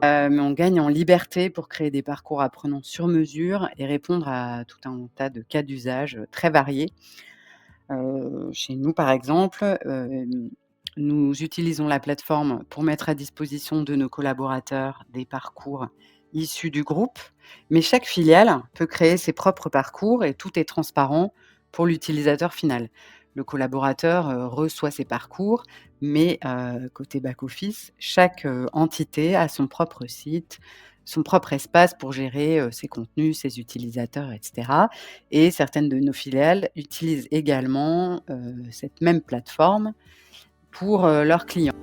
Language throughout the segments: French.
Mais on gagne en liberté pour créer des parcours apprenants sur mesure et répondre à tout un tas de cas d'usage, très variés. Chez nous, par exemple, nous utilisons la plateforme pour mettre à disposition de nos collaborateurs des parcours issus du groupe, mais chaque filiale peut créer ses propres parcours et tout est transparent pour l'utilisateur final. Le collaborateur, reçoit ses parcours, mais côté back office, chaque, entité a son propre site, son propre espace pour gérer, ses contenus, ses utilisateurs et cetera. Et certaines de nos filiales utilisent également, cette même plateforme pour, leurs clients.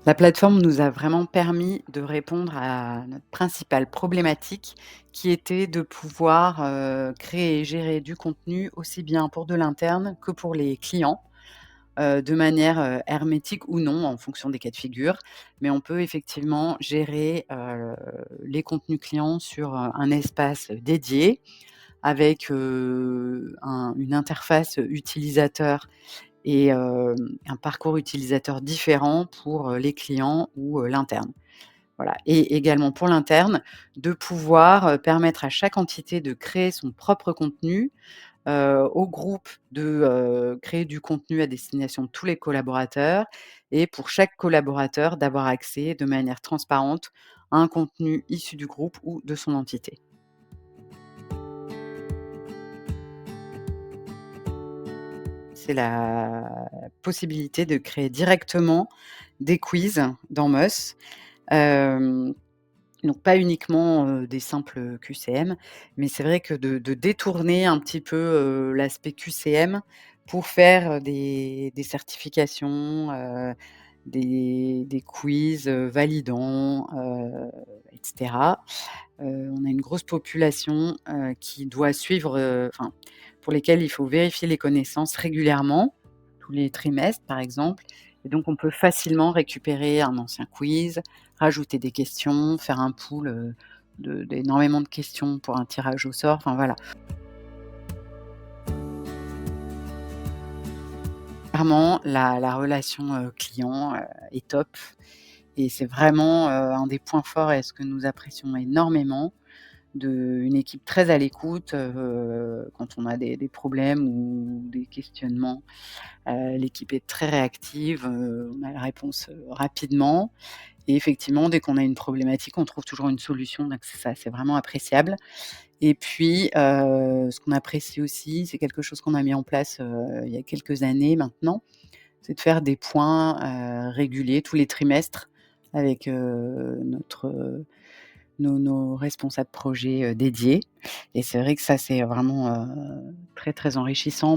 La plateforme nous a vraiment permis de répondre à notre principale problématique qui était de pouvoir, créer et gérer du contenu aussi bien pour de l'interne que pour les clients, de manière, hermétique ou non en fonction des cas de figure. Mais on peut effectivement gérer, les contenus clients sur, un espace dédié avec, une interface utilisateur et un parcours utilisateur différent pour, les clients ou, l'interne. Voilà et également pour l'interne, de pouvoir, permettre à chaque entité de créer son propre contenu, au groupe de, créer du contenu à destination de tous les collaborateurs et pour chaque collaborateur d'avoir accès de manière transparente à un contenu issu du groupe ou de son entité. C'est la possibilité de créer directement des quiz dans Moz. Hem, donc pas uniquement, des simples QCM, mais c'est vrai que de détourner un petit peu, l'aspect QCM pour faire, des certifications, des quiz, validants, et cetera. On a une grosse population, qui doit suivre, enfin, pour lesquels il faut vérifier les connaissances régulièrement, tous les trimestres par exemple et donc on peut facilement récupérer un ancien quiz, rajouter des questions, faire un pool, d'énormément de questions pour un tirage au sort, enfin voilà. Clairement la relation, client, est top et c'est vraiment, un des points forts et ce que nous apprécions énormément. Une équipe très à l'écoute, quand on a des problèmes ou des questionnements. L'équipe est très réactive, on a la réponse, rapidement et effectivement, dès qu'on a une problématique, on trouve toujours une solution, donc ça, c'est vraiment appréciable et puis, ce qu'on apprécie aussi, c'est quelque chose qu'on a mis en place, il y a quelques années maintenant, c'est de faire des points, réguliers tous les trimestres avec, nos responsables projets, dédiés et c'est vrai que ça, c'est vraiment, très, très enrichissant.